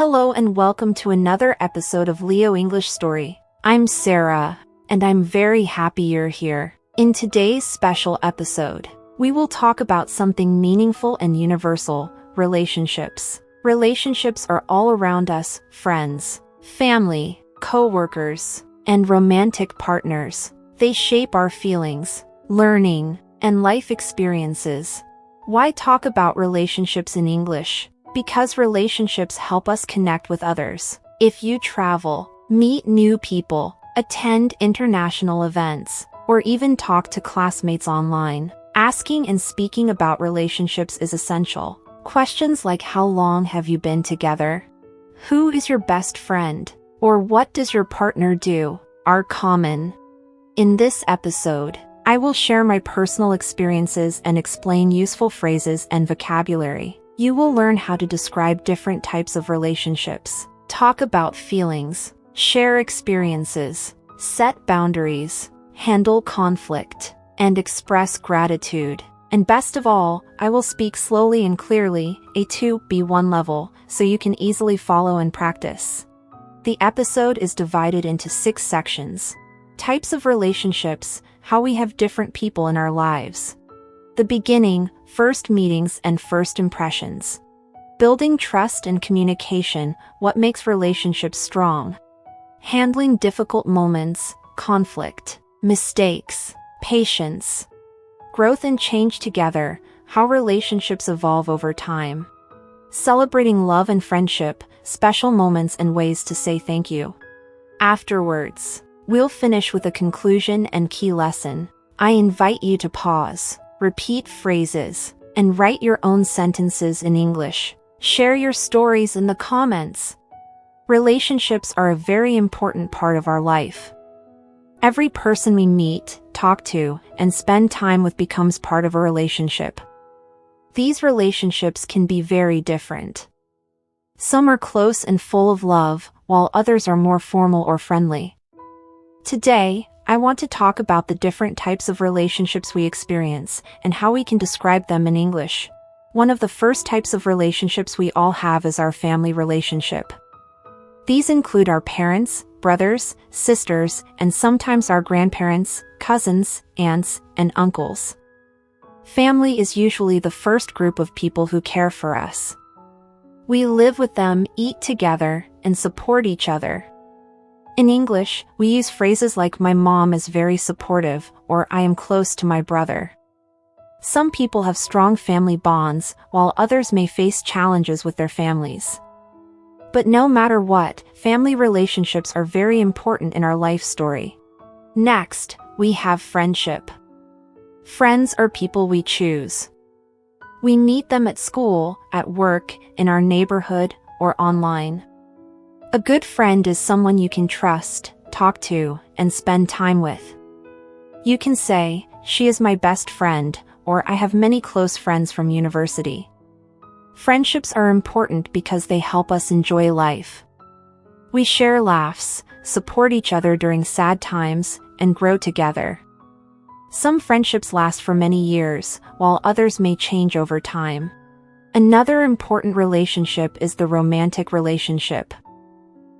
Hello and welcome to another episode of Leo English Story. I'm Sarah, and I'm very happy you're here. In today's special episode, we will talk about something meaningful and universal: relationships. Relationships are all around us: friends, family, co-workers, and romantic partners. They shape our feelings, learning, and life experiences. Why talk about relationships in English? Because relationships help us connect with others. If you travel, meet new people, attend international events, or even talk to classmates online, asking and speaking about relationships is essential. Questions like how long have you been together? Who is your best friend? Or what does your partner do? Are common. In this episode, I will share my personal experiences and explain useful phrases and vocabulary. You will learn how to describe different types of relationships, talk about feelings, share experiences, set boundaries, handle conflict, and express gratitude. And best of all, I will speak slowly and clearly, A2, B1 level, so you can easily follow and practice. The episode is divided into 6 sections. Types of relationships, how we have different people in our lives. The beginning, first meetings and first impressions. Building trust and communication, what makes relationships strong. Handling difficult moments, conflict, mistakes, patience. Growth and change together, how relationships evolve over time. Celebrating love and friendship, special moments and ways to say thank you. Afterwards, we'll finish with a conclusion and key lesson. I invite you to pause, repeat phrases, and write your own sentences in English. Share your stories in the comments. Relationships are a very important part of our life. Every person we meet, talk to, and spend time with becomes part of a relationship. These relationships can be very different. Some are close and full of love, while others are more formal or friendly. Today, I want to talk about the different types of relationships we experience and how we can describe them in English. One of the first types of relationships we all have is our family relationship. These include our parents, brothers, sisters, and sometimes our grandparents, cousins, aunts, and uncles. Family is usually the first group of people who care for us. We live with them, eat together, and support each other. In English, we use phrases like "my mom is very supportive" or "I am close to my brother." Some people have strong family bonds, while others may face challenges with their families. But no matter what, family relationships are very important in our life story. Next, we have friendship. Friends are people we choose. We meet them at school, at work, in our neighborhood, or online. A good friend is someone you can trust, talk to, and spend time with. You can say, "She is my best friend," or "I have many close friends from university." Friendships are important because they help us enjoy life. We share laughs, support each other during sad times, and grow together. Some friendships last for many years, while others may change over time. Another important relationship is the romantic relationship.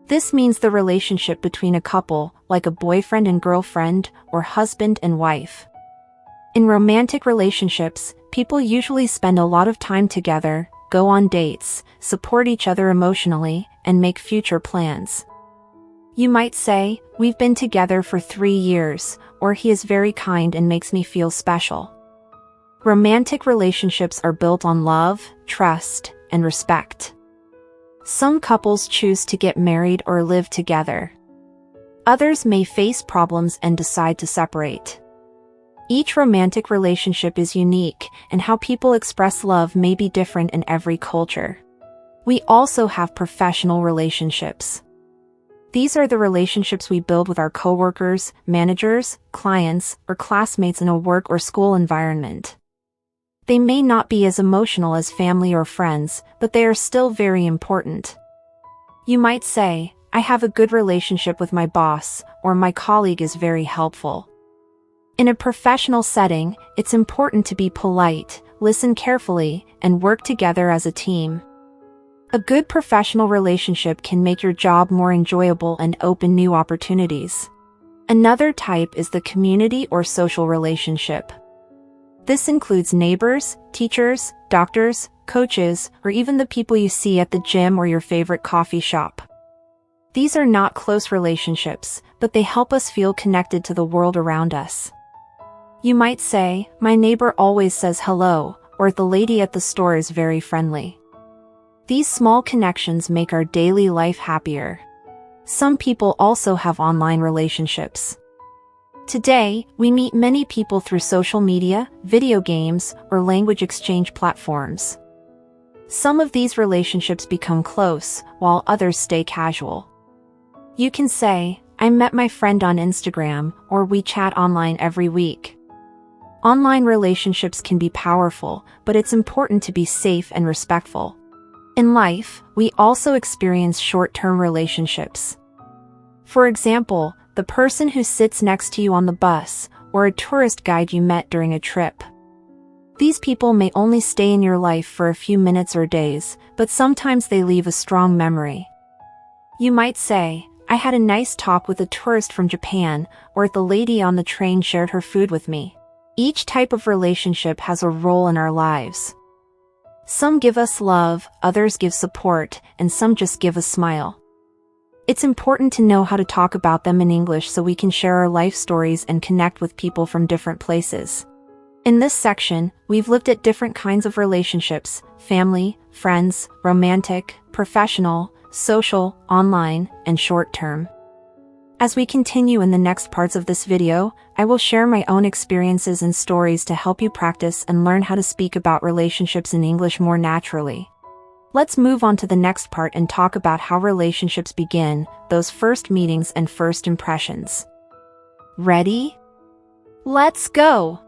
This means the relationship between a couple, like a boyfriend and girlfriend, or husband and wife. In romantic relationships, people usually spend a lot of time together, go on dates, support each other emotionally, and make future plans. You might say, "We've been together for 3 years," or "He is very kind and makes me feel special." Romantic relationships are built on love, trust, and respect. Some couples choose to get married or live together. Others may face problems and decide to separate. Each romantic relationship is unique, and how people express love may be different in every culture. We also have professional relationships. These are the relationships we build with our coworkers, managers, clients, or classmates in a work or school environment. They may not be as emotional as family or friends, but they are still very important. You might say, "I have a good relationship with my boss," or "my colleague is very helpful." In a professional setting, it's important to be polite, listen carefully, and work together as a team. A good professional relationship can make your job more enjoyable and open new opportunities. Another type is the community or social relationship. This includes neighbors, teachers, doctors, coaches, or even the people you see at the gym or your favorite coffee shop. These are not close relationships, but they help us feel connected to the world around us. You might say, "My neighbor always says hello," or "The lady at the store is very friendly." These small connections make our daily life happier. Some people also have online relationships. Today, we meet many people through social media, video games, or language exchange platforms. Some of these relationships become close, while others stay casual. You can say, "I met my friend on Instagram," or "We chat online every week." Online relationships can be powerful, but it's important to be safe and respectful. In life, we also experience short-term relationships. For example, the person who sits next to you on the bus, or a tourist guide you met during a trip. These people may only stay in your life for a few minutes or days, but sometimes they leave a strong memory. You might say, "I had a nice talk with a tourist from Japan," or "The lady on the train shared her food with me." Each type of relationship has a role in our lives. Some give us love, others give support, and some just give a smile. It's important to know how to talk about them in English so we can share our life stories and connect with people from different places. In this section, we've looked at different kinds of relationships: family, friends, romantic, professional, social, online, and short-term. As we continue in the next parts of this video, I will share my own experiences and stories to help you practice and learn how to speak about relationships in English more naturally. Let's move on to the next part and talk about how relationships begin, those first meetings and first impressions. Ready? Let's go!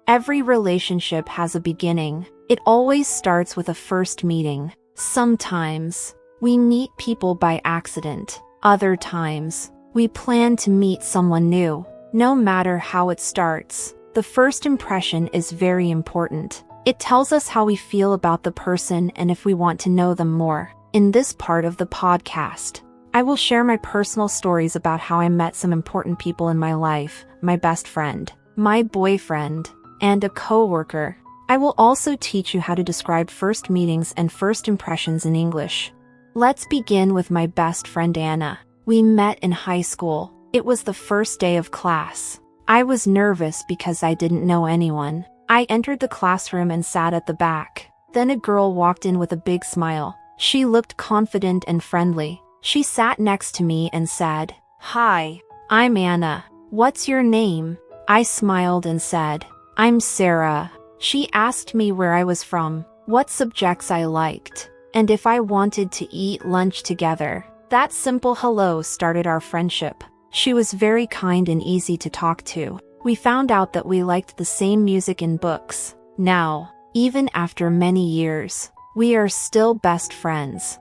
Every relationship has a beginning. It always starts with a first meeting. Sometimes, we meet people by accident. Other times, we plan to meet someone new. No matter how it starts, the first impression is very important. It tells us how we feel about the person and if we want to know them more. In this part of the podcast, I will share my personal stories about how I met some important people in my life: my best friend, my boyfriend, and a coworker. I will also teach you how to describe first meetings and first impressions in English. Let's begin with my best friend Anna. We met in high school. It was the first day of class. I was nervous because I didn't know anyone. I entered the classroom and sat at the back. Then a girl walked in with a big smile. She looked confident and friendly. She sat next to me and said, "Hi, I'm Anna. What's your name?" I smiled and said, "I'm Sarah." She asked me where I was from, what subjects I liked, and if I wanted to eat lunch together. That simple hello started our friendship. She was very kind and easy to talk to. We found out that we liked the same music and books. Now, even after many years, we are still best friends.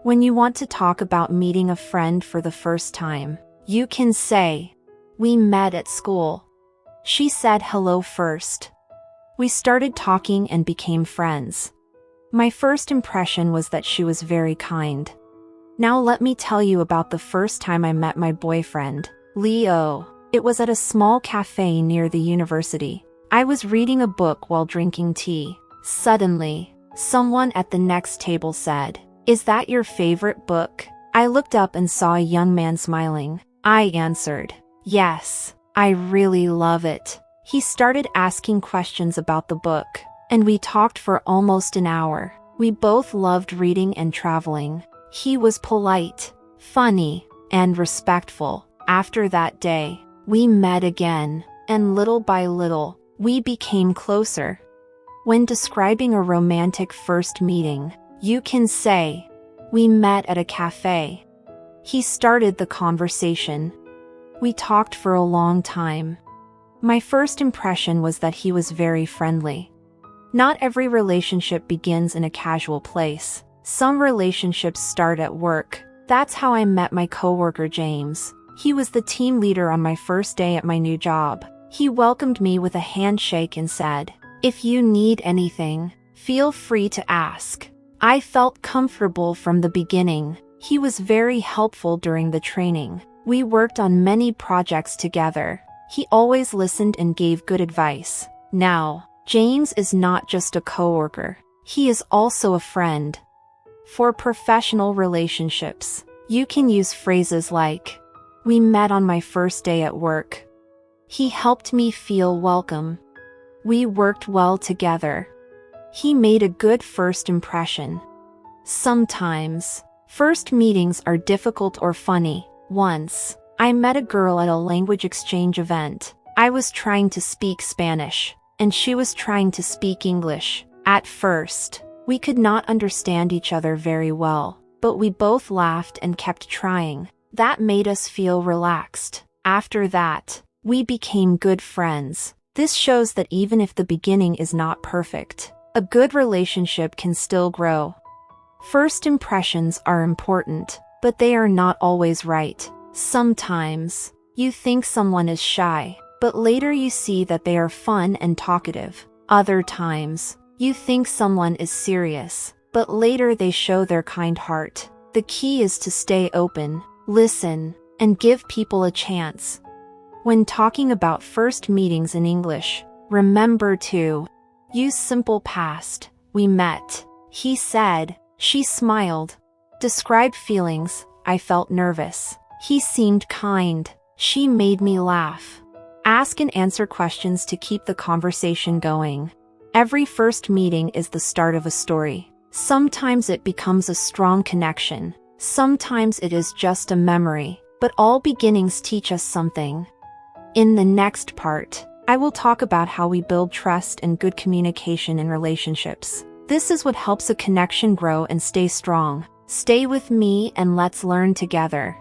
When you want to talk about meeting a friend for the first time, you can say, "We met at school." She said hello first. We started talking and became friends. My first impression was that she was very kind. Now let me tell you about the first time I met my boyfriend, Leo. It was at a small cafe near the university. I was reading a book while drinking tea. Suddenly, someone at the next table said, "Is that your favorite book?" I looked up and saw a young man smiling. I answered, "Yes, I really love it." He started asking questions about the book, and we talked for almost an hour. We both loved reading and traveling. He was polite, funny, and respectful. After that day, we met again, and little by little, we became closer. When describing a romantic first meeting, you can say, "We met at a cafe." He started the conversation. We talked for a long time. My first impression was that he was very friendly. Not every relationship begins in a casual place. Some relationships start at work. That's how I met my coworker James. He was the team leader on my first day at my new job. He welcomed me with a handshake and said, "If you need anything, feel free to ask." I felt comfortable from the beginning. He was very helpful during the training. We worked on many projects together. He always listened and gave good advice. Now, James is not just a coworker. He is also a friend. For professional relationships, you can use phrases like, "We met on my first day at work." "He helped me feel welcome." "We worked well together." "He made a good first impression." Sometimes, first meetings are difficult or funny. Once, I met a girl at a language exchange event. I was trying to speak Spanish, and she was trying to speak English. At first, we could not understand each other very well, but we both laughed and kept trying. That made us feel relaxed. After that, we became good friends. This shows that even if the beginning is not perfect, a good relationship can still grow. First impressions are important, but they are not always right. Sometimes, you think someone is shy, but later you see that they are fun and talkative. Other times, you think someone is serious, but later they show their kind heart. The key is to stay open, listen, and give people a chance. When talking about first meetings in English, remember to use simple past. "We met." "He said." "She smiled." Describe feelings. "I felt nervous." "He seemed kind." "She made me laugh." Ask and answer questions to keep the conversation going. Every first meeting is the start of a story. Sometimes it becomes a strong connection. Sometimes it is just a memory, but all beginnings teach us something. In the next part, I will talk about how we build trust and good communication in relationships. This is what helps a connection grow and stay strong. Stay with me and let's learn together.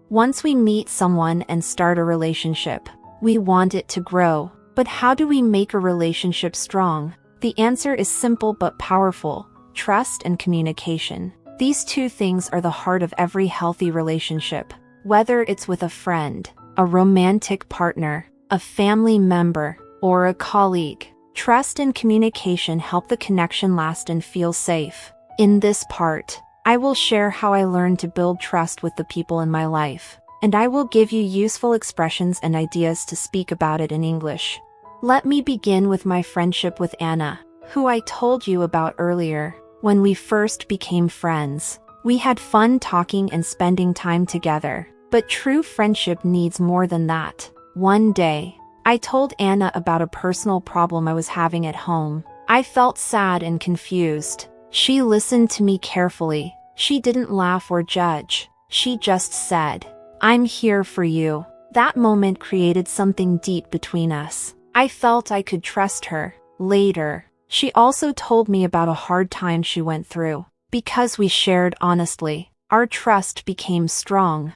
Once we meet someone and start a relationship, we want it to grow. But how do we make a relationship strong? The answer is simple but powerful: trust and communication. These two things are the heart of every healthy relationship. Whether it's with a friend, a romantic partner, a family member, or a colleague, trust and communication help the connection last and feel safe. In this part, I will share how I learned to build trust with the people in my life, and I will give you useful expressions and ideas to speak about it in English. Let me begin with my friendship with Anna, who I told you about earlier. When we first became friends, we had fun talking and spending time together. But true friendship needs more than that. One day, I told Anna about a personal problem I was having at home. I felt sad and confused. She listened to me carefully. She didn't laugh or judge. She just said, "I'm here for you." That moment created something deep between us. I felt I could trust her. Later, she also told me about a hard time she went through. Because we shared honestly, our trust became strong.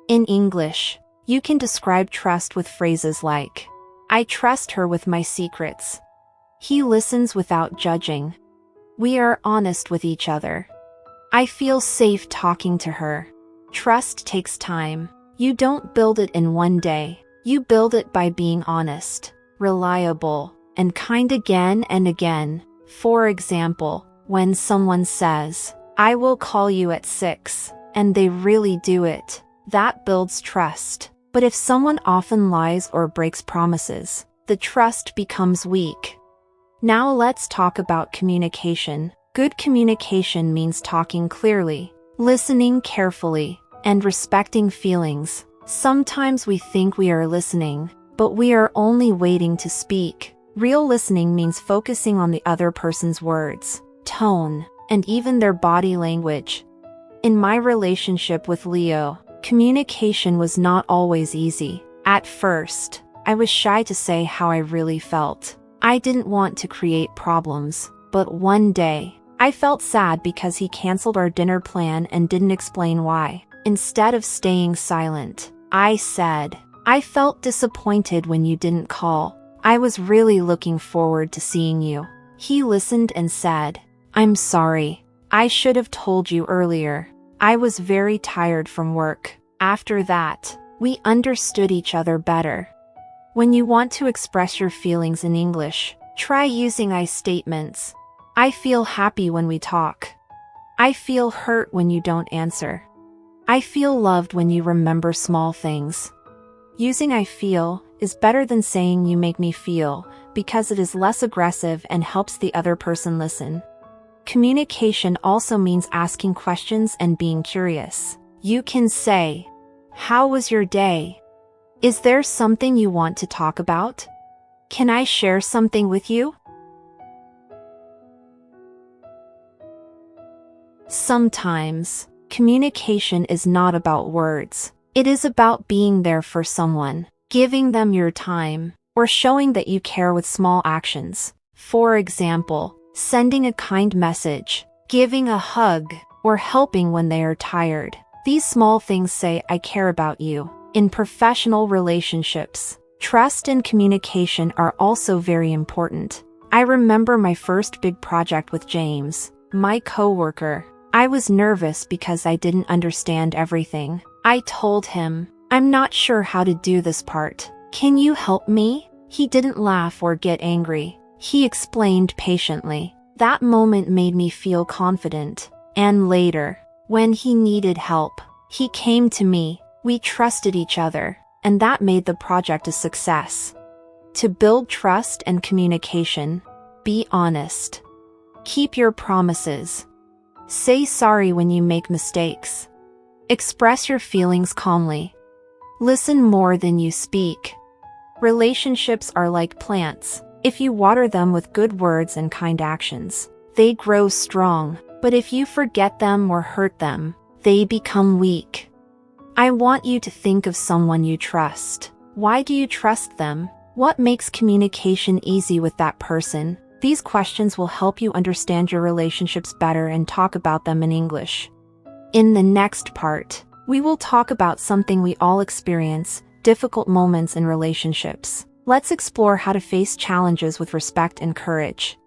In English, you can describe trust with phrases like, "I trust her with my secrets." "He listens without judging." "We are honest with each other." "I feel safe talking to her." Trust takes time. You don't build it in one day. You build it by being honest, reliable, and kind again and again. For example, when someone says, "I will call you at 6, and they really do it, that builds trust. But if someone often lies or breaks promises, the trust becomes weak. Now let's talk about communication. Good communication means talking clearly, listening carefully, and respecting feelings. Sometimes we think we are listening, but we are only waiting to speak. Real listening means focusing on the other person's words, tone, and even their body language. In my relationship with Leo, communication was not always easy. At first, I was shy to say how I really felt. I didn't want to create problems, but one day, I felt sad because he canceled our dinner plan and didn't explain why. Instead of staying silent, I said, "I felt disappointed when you didn't call. I was really looking forward to seeing you." He listened and said, "I'm sorry. I should have told you earlier. I was very tired from work." After that, we understood each other better. When you want to express your feelings in English, try using I statements. "I feel happy when we talk." I feel hurt when you don't answer. I feel loved when you remember small things. Using I feel is better than saying you make me feel because it is less aggressive and helps the other person listen. Communication also means asking questions and being curious. You can say, "How was your day? Is there something you want to talk about? Can I share something with you?" Sometimes, communication is not about words. It is about being there for someone, giving them your time, or showing that you care with small actions. For example, sending a kind message, giving a hug, or helping when they are tired. These small things say I care about you. In professional relationships, trust and communication are also very important. I remember my first big project with James, my coworker. I was nervous because I didn't understand everything. I told him, "I'm not sure how to do this part. Can you help me?" He didn't laugh or get angry. He explained patiently. That moment made me feel confident. And later, when he needed help, he came to me. We trusted each other, and that made the project a success. To build trust and communication, be honest. Keep your promises. Say sorry when you make mistakes. Express your feelings calmly. Listen more than you speak. Relationships are like plants. If you water them with good words and kind actions, they grow strong. But if you forget them or hurt them, they become weak. I want you to think of someone you trust. Why do you trust them? What makes communication easy with that person? These questions will help you understand your relationships better and talk about them in English. In the next part, we will talk about something we all experience, difficult moments in relationships. Let's explore how to face challenges with respect and courage.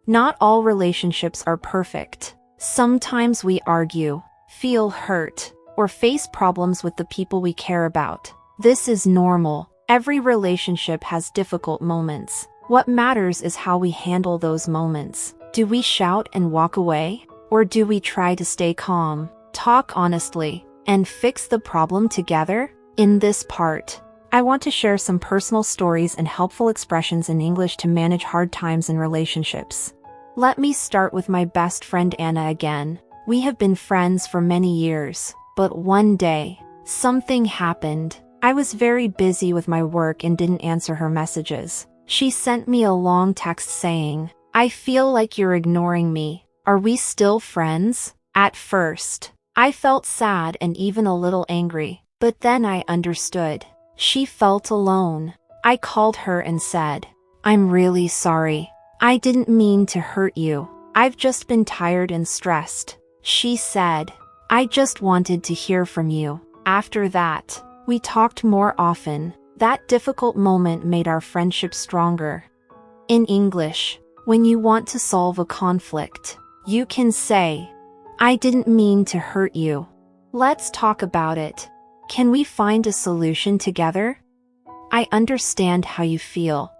Not all relationships are perfect. Sometimes we argue, feel hurt, or face problems with the people we care about. This is normal. Every relationship has difficult moments. What matters is how we handle those moments. Do we shout and walk away? Or do we try to stay calm, talk honestly, and fix the problem together? In this part, I want to share some personal stories and helpful expressions in English to manage hard times in relationships. Let me start with my best friend Anna again. We have been friends for many years. But one day, something happened. I was very busy with my work and didn't answer her messages. She sent me a long text saying, "I feel like you're ignoring me. Are we still friends?" At first, I felt sad and even a little angry, but then I understood. She felt alone. I called her and said, "I'm really sorry. I didn't mean to hurt you. I've just been tired and stressed." She said, "I just wanted to hear from you." After that, we talked more often. That difficult moment made our friendship stronger. In English, when you want to solve a conflict, you can say, "I didn't mean to hurt you. Let's talk about it. Can we find a solution together? I understand how you feel."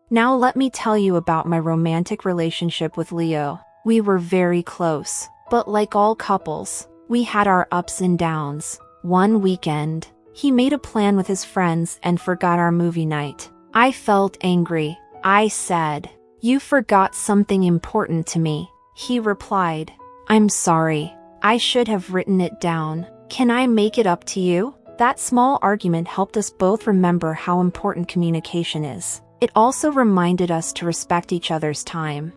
Now let me tell you about my romantic relationship with Leo. We were very close, but like all couples, we had our ups and downs. One weekend, he made a plan with his friends and forgot our movie night. I felt angry. I said, "You forgot something important to me." He replied, "I'm sorry. I should have written it down. Can I make it up to you?" That small argument helped us both remember how important communication is. It also reminded us to respect each other's time.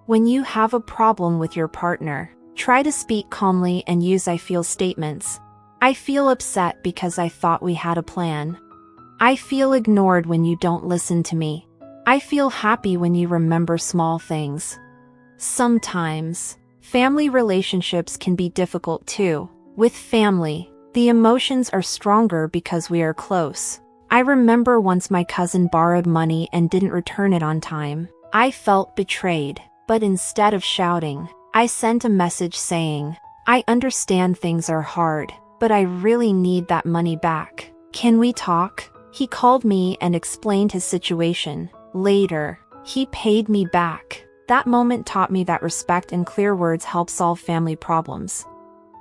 When you have a problem with your partner, try to speak calmly and use I feel statements. I feel upset because I thought we had a plan. I feel ignored when you don't listen to me. I feel happy when you remember small things. Sometimes, family relationships can be difficult too. With family, the emotions are stronger because we are close. I remember once my cousin borrowed money and didn't return it on time. I felt betrayed, but instead of shouting, I sent a message saying, "I understand things are hard, but I really need that money back. Can we talk?" He called me and explained his situation. Later, he paid me back. That moment taught me that respect and clear words help solve family problems.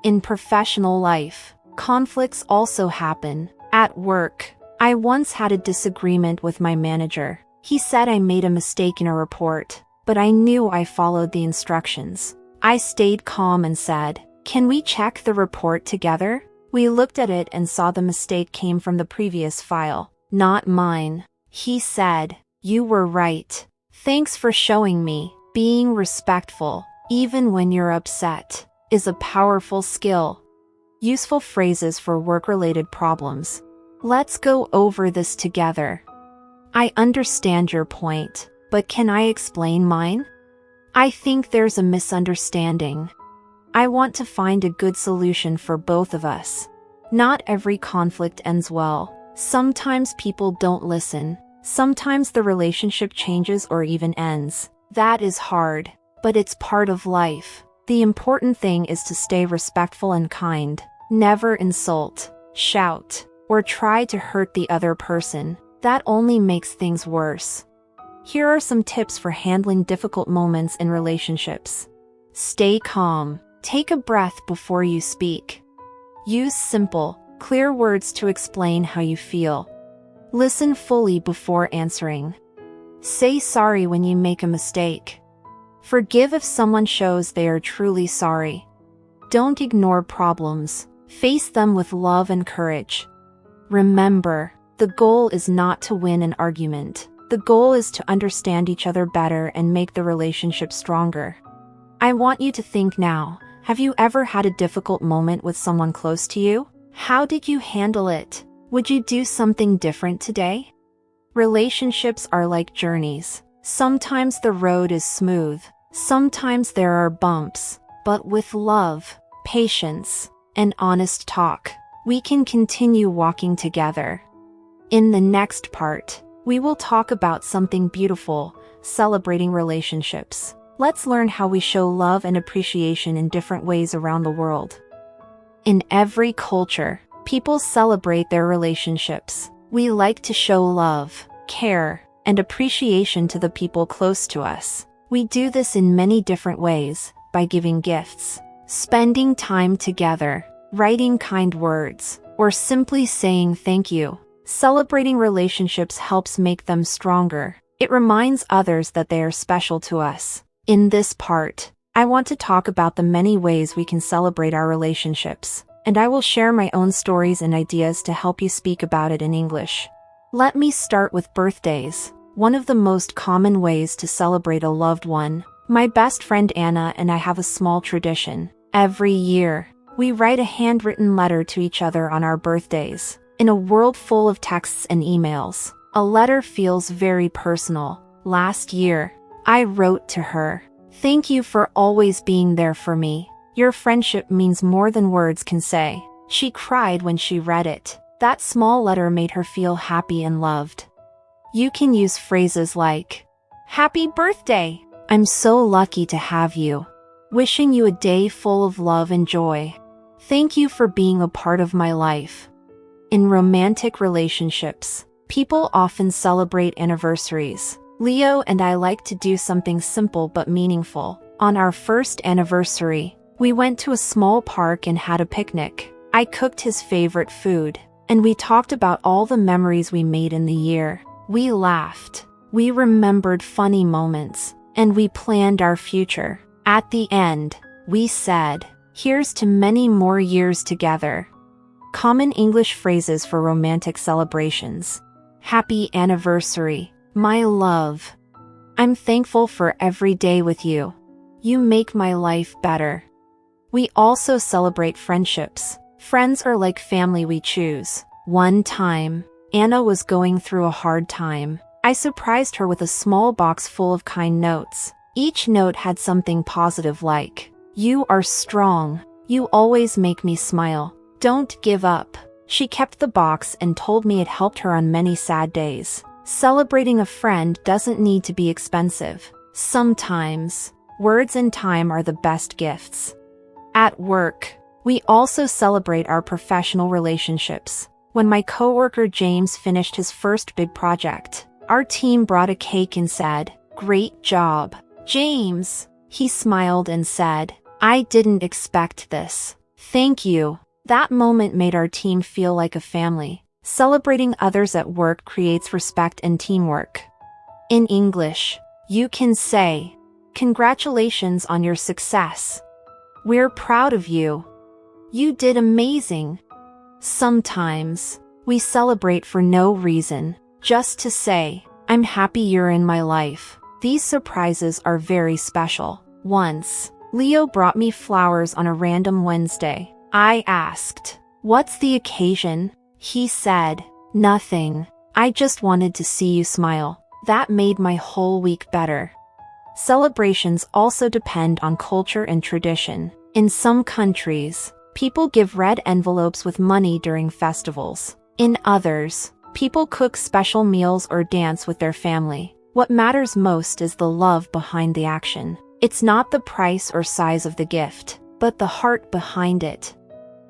In professional life, conflicts also happen. At work, I once had a disagreement with my manager. He said I made a mistake in a report, but I knew I followed the instructions. I stayed calm and said, "Can we check the report together?" We looked at it and saw the mistake came from the previous file, not mine. He said, "You were right. Thanks for showing me." Being respectful, even when you're upset, is a powerful skill. Useful phrases for work-related problems. Let's go over this together. I understand your point, but can I explain mine? I think there's a misunderstanding. I want to find a good solution for both of us. Not every conflict ends well. Sometimes people don't listen. Sometimes the relationship changes or even ends. That is hard, but it's part of life. The important thing is to stay respectful and kind. Never insult, shout, or try to hurt the other person. That only makes things worse. Here are some tips for handling difficult moments in relationships. Stay calm. Take a breath before you speak. Use simple, clear words to explain how you feel. Listen fully before answering. Say sorry when you make a mistake. Forgive if someone shows they are truly sorry. Don't ignore problems. Face them with love and courage. Remember, the goal is not to win an argument. The goal is to understand each other better and make the relationship stronger. I want you to think now. Have you ever had a difficult moment with someone close to you? How did you handle it? Would you do something different today? Relationships are like journeys. Sometimes the road is smooth. Sometimes there are bumps. But with love, patience, and honest talk, we can continue walking together. In the next part, we will talk about something beautiful, celebrating relationships. Let's learn how we show love and appreciation in different ways around the world. In every culture, people celebrate their relationships. We like to show love, care, and appreciation to the people close to us. We do this in many different ways, by giving gifts, spending time together, writing kind words, or simply saying thank you. Celebrating relationships helps make them stronger. It reminds others that they are special to us. In this part, I want to talk about the many ways we can celebrate our relationships, and I will share my own stories and ideas to help you speak about it in English. Let me start with birthdays, one of the most common ways to celebrate a loved one. My best friend Anna and I have a small tradition. Every year, we write a handwritten letter to each other on our birthdays. In a world full of texts and emails, a letter feels very personal. Last year, I wrote to her, "Thank you for always being there for me. Your friendship means more than words can say." She cried when she read it. That small letter made her feel happy and loved. You can use phrases like, "Happy birthday! I'm so lucky to have you. Wishing you a day full of love and joy. Thank you for being a part of my life." In romantic relationships, people often celebrate anniversaries. Leo and I like to do something simple but meaningful. On our first anniversary, we went to a small park and had a picnic. I cooked his favorite food, and we talked about all the memories we made in the year. We laughed, we remembered funny moments, and we planned our future. At the end, we said, "Here's to many more years together." Common English phrases for romantic celebrations. Happy anniversary, my love. I'm thankful for every day with you. You make my life better. We also celebrate friendships. Friends are like family we choose. One time, Anna was going through a hard time. I surprised her with a small box full of kind notes. Each note had something positive like, "You are strong. You always make me smile. Don't give up." She kept the box and told me it helped her on many sad days. Celebrating a friend doesn't need to be expensive. Sometimes, words and time are the best gifts. At work, we also celebrate our professional relationships. When my coworker James finished his first big project, our team brought a cake and said, "Great job." James, he smiled and said, I didn't expect this. Thank you. That moment made our team feel like a family. Celebrating others at work creates respect and teamwork. In English, you can say, congratulations on your success. We're proud of you. You did amazing. Sometimes, we celebrate for no reason, just to say, I'm happy you're in my life. These surprises are very special. Once, Leo brought me flowers on a random Wednesday. I asked, what's the occasion? He said, nothing. I just wanted to see you smile. That made my whole week better. Celebrations also depend on culture and tradition. In some countries, people give red envelopes with money during festivals. In others, people cook special meals or dance with their family. What matters most is the love behind the action. It's not the price or size of the gift, but the heart behind it.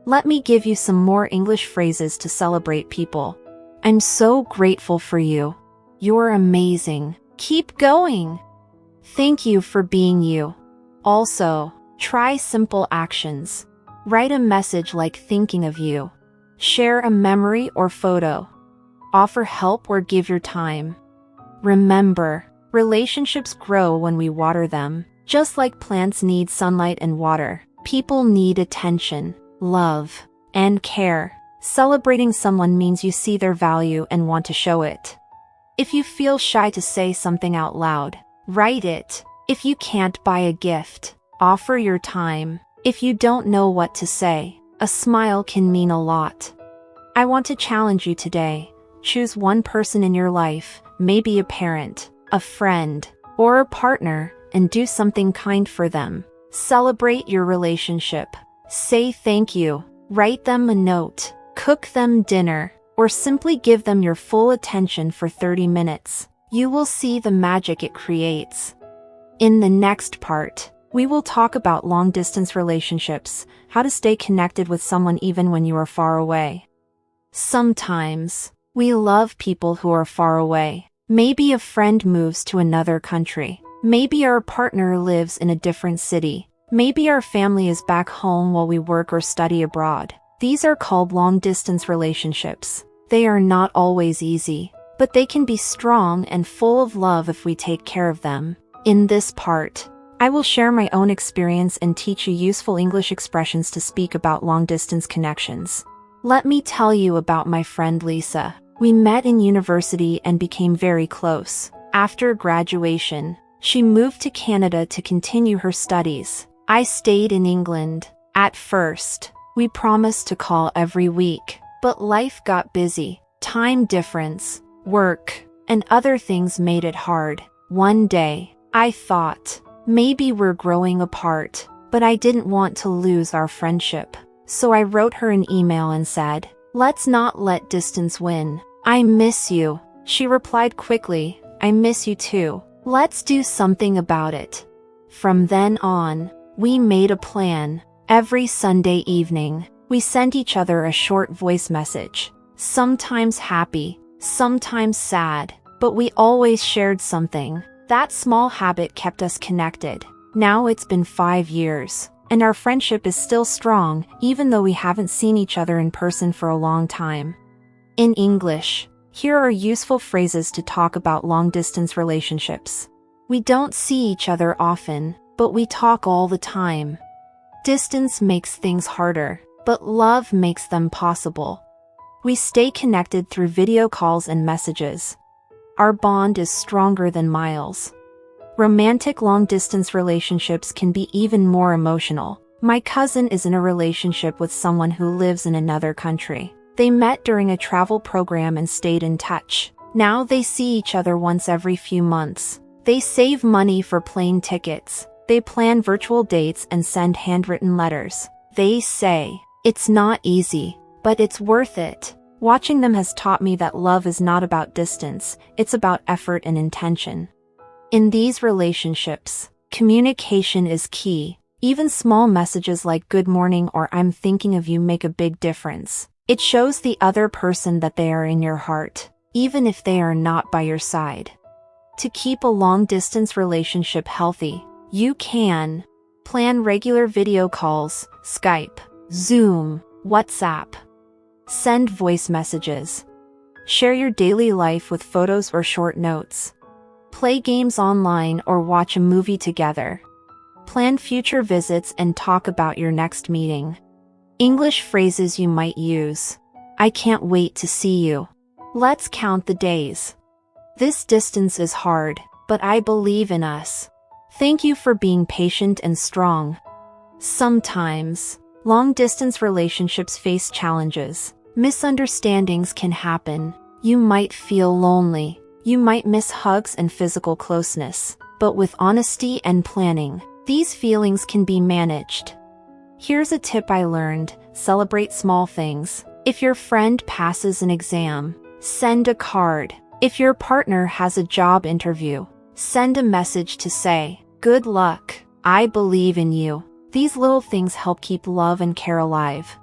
Let me give you some more English phrases to celebrate people. I'm so grateful for you. You're amazing. Keep going. Thank you for being you. Also, try simple actions. Write a message like thinking of you. Share a memory or photo. Offer help or give your time. Remember, relationships grow when we water them. Just like plants need sunlight and water, people need attention, love, and care. Celebrating someone means you see their value and want to show it. If you feel shy to say something out loud, write it. If you can't buy a gift, offer your time. If you don't know what to say, a smile can mean a lot. I want to challenge you today. Choose one person in your life, maybe a parent, a friend, or a partner, and do something kind for them. Celebrate your relationship. Say thank you. Write them a note. Cook them dinner, or simply give them your full attention for 30 minutes. You will see the magic it creates. In the next part, we will talk about long-distance relationships, how to stay connected with someone even when you are far away. Sometimes, we love people who are far away. Maybe a friend moves to another country. Maybe our partner lives in a different city. Maybe our family is back home while we work or study abroad. These are called long-distance relationships. They are not always easy, but they can be strong and full of love if we take care of them. In this part, I will share my own experience and teach you useful English expressions to speak about long-distance connections. Let me tell you about my friend Lisa. We met in university and became very close. After graduation, she moved to Canada to continue her studies. I stayed in England. At first, we promised to call every week, but life got busy. Time difference, work, and other things made it hard. One day, I thought, maybe we're growing apart, but I didn't want to lose our friendship. So I wrote her an email and said, let's not let distance win. I miss you. She replied quickly, I miss you too. Let's do something about it. From then on, we made a plan. Every Sunday evening, we sent each other a short voice message. Sometimes happy, sometimes sad, but we always shared something. That small habit kept us connected. Now it's been 5 years, and our friendship is still strong, even though we haven't seen each other in person for a long time. In English, here are useful phrases to talk about long-distance relationships. We don't see each other often, but we talk all the time. Distance makes things harder, but love makes them possible. We stay connected through video calls and messages. Our bond is stronger than miles. Romantic long-distance relationships can be even more emotional. My cousin is in a relationship with someone who lives in another country. They met during a travel program and stayed in touch. Now they see each other once every few months. They save money for plane tickets. They plan virtual dates and send handwritten letters. They say, it's not easy, but it's worth it. Watching them has taught me that love is not about distance, it's about effort and intention. In these relationships, communication is key. Even small messages like good morning or I'm thinking of you make a big difference. It shows the other person that they are in your heart, even if they are not by your side. To keep a long-distance relationship healthy, you can plan regular video calls, Skype, Zoom, WhatsApp. Send voice messages. Share your daily life with photos or short notes. Play games online or watch a movie together. Plan future visits and talk about your next meeting. English phrases you might use. I can't wait to see you. Let's count the days. This distance is hard, but I believe in us. Thank you for being patient and strong. Sometimes, long-distance relationships face challenges. Misunderstandings can happen. You might feel lonely. You might miss hugs and physical closeness. But with honesty and planning, these feelings can be managed. Here's a tip I learned: celebrate small things. If your friend passes an exam, send a card. If your partner has a job interview, send a message to say, "Good luck, I believe in you." These little things help keep love and care alive.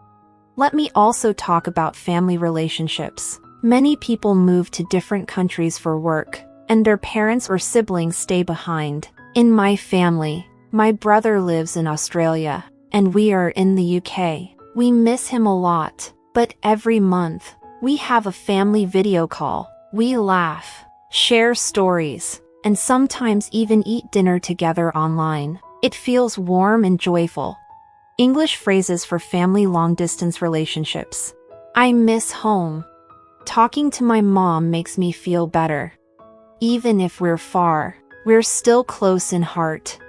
Let me also talk about family relationships. Many people move to different countries for work, and their parents or siblings stay behind. In my family, my brother lives in Australia, and we are in the UK. We miss him a lot, but every month, we have a family video call. We laugh, share stories, and sometimes even eat dinner together online. It feels warm and joyful. English phrases for family long-distance relationships. I miss home. Talking to my mom makes me feel better. Even if we're far, we're still close in heart.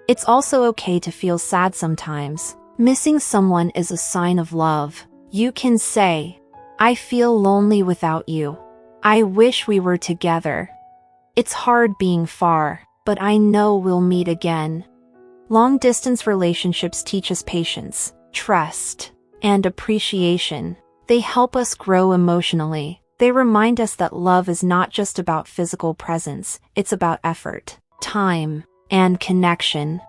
It's also okay to feel sad sometimes. Missing someone is a sign of love. You can say, I feel lonely without you. I wish we were together. It's hard being far, but I know we'll meet again. Long-distance relationships teach us patience, trust, and appreciation. They help us grow emotionally. They remind us that love is not just about physical presence, it's about effort, time, and connection.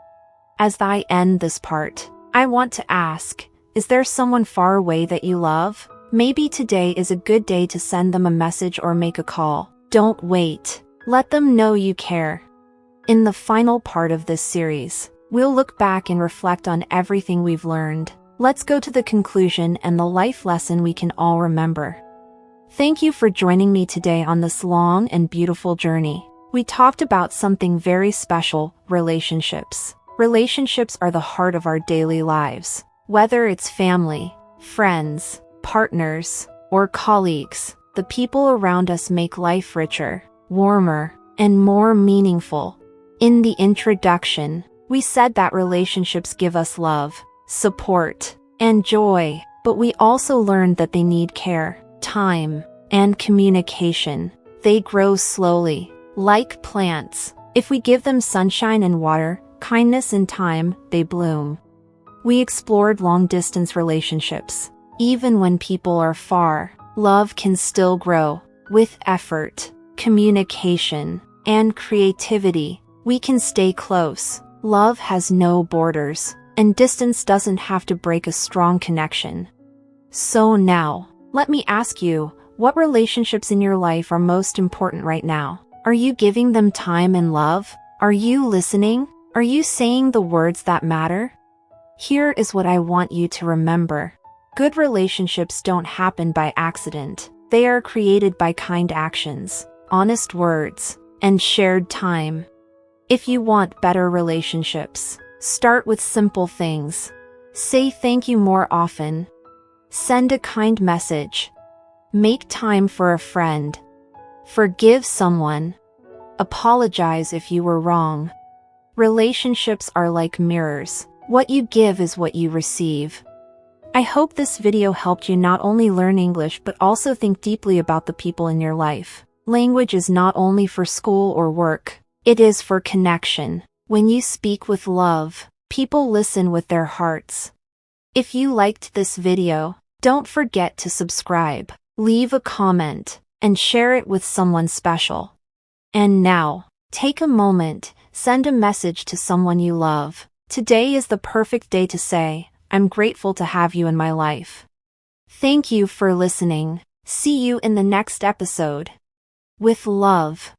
As I end this part, I want to ask, is there someone far away that you love? Maybe today is a good day to send them a message or make a call. Don't wait. Let them know you care. In the final part of this series, we'll look back and reflect on everything we've learned. Let's go to the conclusion and the life lesson we can all remember. Thank you for joining me today on this long and beautiful journey. We talked about something very special: relationships. Relationships are the heart of our daily lives. Whether it's family, friends, partners, or colleagues, the people around us make life richer, warmer, and more meaningful. In the introduction, we said that relationships give us love, support, and joy, but we also learned that they need care, time, and communication. They grow slowly, like plants. If we give them sunshine and water, kindness and time, they bloom. We explored long-distance relationships. Even when people are far, love can still grow. With effort, communication, and creativity, we can stay close. Love has no borders, and distance doesn't have to break a strong connection. So now, let me ask you, what relationships in your life are most important right now? Are you giving them time and love? Are you listening? Are you saying the words that matter? Here is what I want you to remember. Good relationships don't happen by accident. They are created by kind actions, honest words, and shared time. If you want better relationships, start with simple things. Say thank you more often. Send a kind message. Make time for a friend. Forgive someone. Apologize if you were wrong. Relationships are like mirrors. What you give is what you receive. I hope this video helped you not only learn English but also think deeply about the people in your life. Language is not only for school or work, it is for connection. When you speak with love, people listen with their hearts. If you liked this video, don't forget to subscribe, leave a comment, and share it with someone special. And now, take a moment, send a message to someone you love. Today is the perfect day to say, I'm grateful to have you in my life. Thank you for listening. See you in the next episode. With love,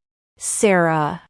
Sarah,